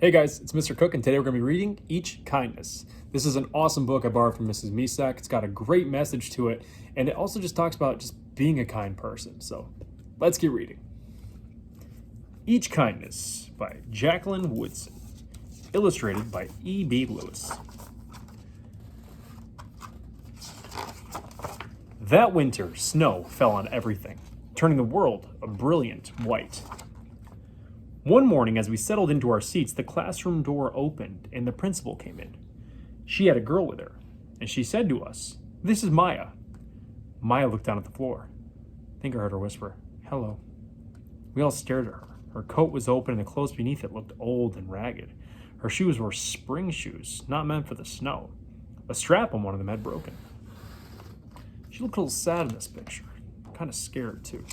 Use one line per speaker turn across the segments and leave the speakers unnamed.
Hey guys, it's Mr. Cook, and today we're going to be reading Each Kindness. This is an awesome book I borrowed from Mrs. Misak. It's got a great message to it, and it also just talks about just being a kind person. So let's get reading. Each Kindness by Jacqueline Woodson, illustrated by E.B. Lewis. That winter, snow fell on everything, turning the world a brilliant white. One morning, as we settled into our seats, the classroom door opened and the principal came in. She had a girl with her, and she said to us, "This is Maya." Maya looked down at the floor. I think I heard her whisper, "Hello." We all stared at her. Her coat was open and the clothes beneath it looked old and ragged. Her shoes were spring shoes, not meant for the snow. A strap on one of them had broken. She looked a little sad in this picture, kind of scared too.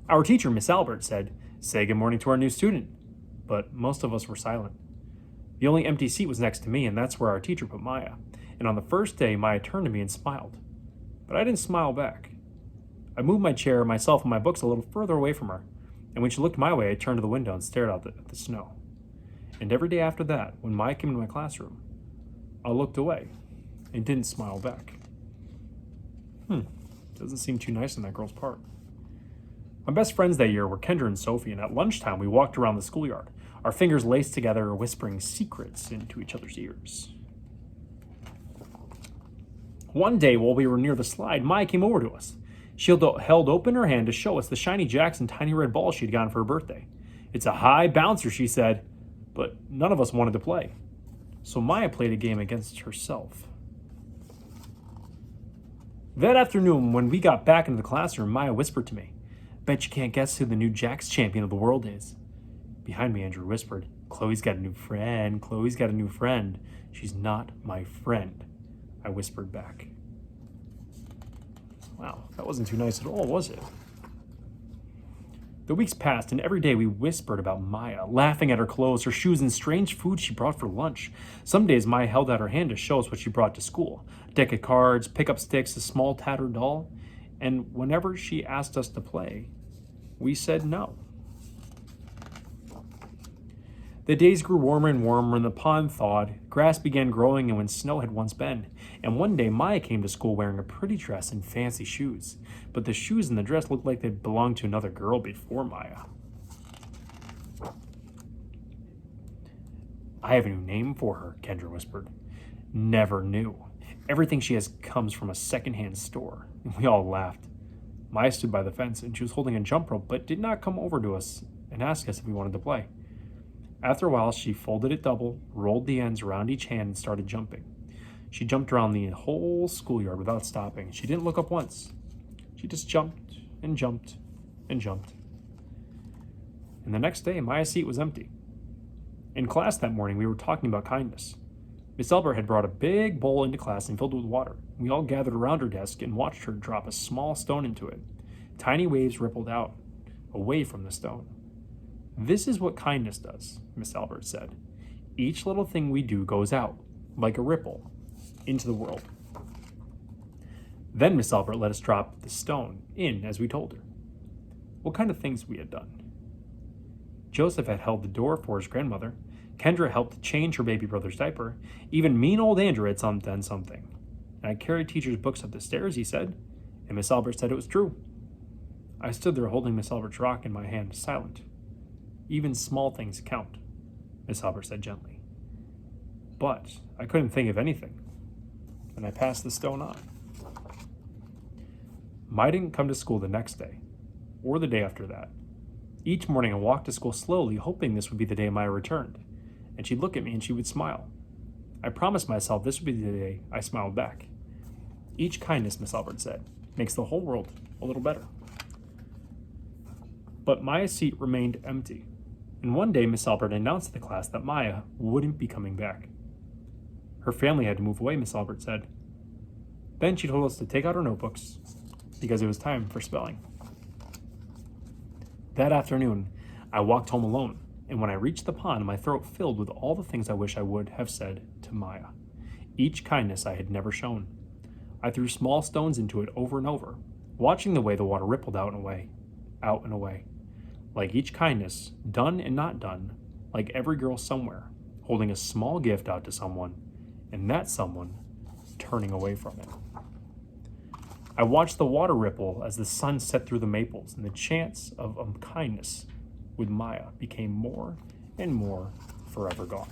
Our teacher, Miss Albert, said, "Say good morning to our new student," but most of us were silent. The only empty seat was next to me, and that's where our teacher put Maya. And on the first day, Maya turned to me and smiled. But I didn't smile back. I moved my chair, myself, and my books a little further away from her, and when she looked my way, I turned to the window and stared out at the snow. And every day after that, when Maya came into my classroom, I looked away and didn't smile back. Doesn't seem too nice on that girl's part. My best friends that year were Kendra and Sophie, and at lunchtime we walked around the schoolyard, our fingers laced together, whispering secrets into each other's ears. One day, while we were near the slide, Maya came over to us. She held open her hand to show us the shiny jacks and tiny red balls she'd gotten for her birthday. "It's a high bouncer," she said, but none of us wanted to play. So Maya played a game against herself. That afternoon, when we got back into the classroom, Maya whispered to me, "Bet you can't guess who the new Jacks champion of the world is." Behind me, Andrew whispered, "Chloe's got a new friend. Chloe's got a new friend." "She's not my friend," I whispered back. Wow, that wasn't too nice at all, was it? The weeks passed, and every day we whispered about Maya, laughing at her clothes, her shoes, and strange food she brought for lunch. Some days Maya held out her hand to show us what she brought to school: a deck of cards, pickup sticks, a small tattered doll. And whenever she asked us to play, we said no. The days grew warmer and warmer, and the pond thawed. Grass began growing, and when snow had once been. And one day, Maya came to school wearing a pretty dress and fancy shoes. But the shoes and the dress looked like they'd belonged to another girl before Maya. "I have a new name for her," Kendra whispered. "Never knew. Everything she has comes from a secondhand store." We all laughed. Maya stood by the fence, and she was holding a jump rope, but did not come over to us and ask us if we wanted to play. After a while, she folded it double, rolled the ends around each hand, and started jumping. She jumped around the whole schoolyard without stopping. She didn't look up once. She just jumped and jumped and jumped. And the next day, Maya's seat was empty. In class that morning, we were talking about kindness. Miss Albert had brought a big bowl into class and filled it with water. We all gathered around her desk and watched her drop a small stone into it. Tiny waves rippled out, away from the stone. "This is what kindness does," Miss Albert said. "Each little thing we do goes out, like a ripple, into the world." Then Miss Albert let us drop the stone in as we told her what kind of things we had done. Joseph had held the door for his grandmother. Kendra helped change her baby brother's diaper. Even mean old Andrew had done something. "And I carried teacher's books up the stairs," he said, and Miss Albert said it was true. I stood there holding Miss Albert's rock in my hand, silent. "Even small things count," Miss Albert said gently. But I couldn't think of anything, and I passed the stone on. Maya didn't come to school the next day, or the day after that. Each morning I walked to school slowly, hoping this would be the day Maya returned, and she'd look at me and she would smile. I promised myself this would be the day I smiled back. "Each kindness," Miss Albert said, "makes the whole world a little better." But Maya's seat remained empty, and one day Miss Albert announced to the class that Maya wouldn't be coming back. Her family had to move away, Miss Albert said. Then she told us to take out our notebooks, because it was time for spelling. That afternoon, I walked home alone, and when I reached the pond, my throat filled with all the things I wish I would have said to Maya. Each kindness I had never shown. I threw small stones into it over and over, watching the way the water rippled out and away, like each kindness, done and not done, like every girl somewhere, holding a small gift out to someone, and that someone turning away from it. I watched the water ripple as the sun set through the maples, and the chance of kindness with Maya became more and more forever gone.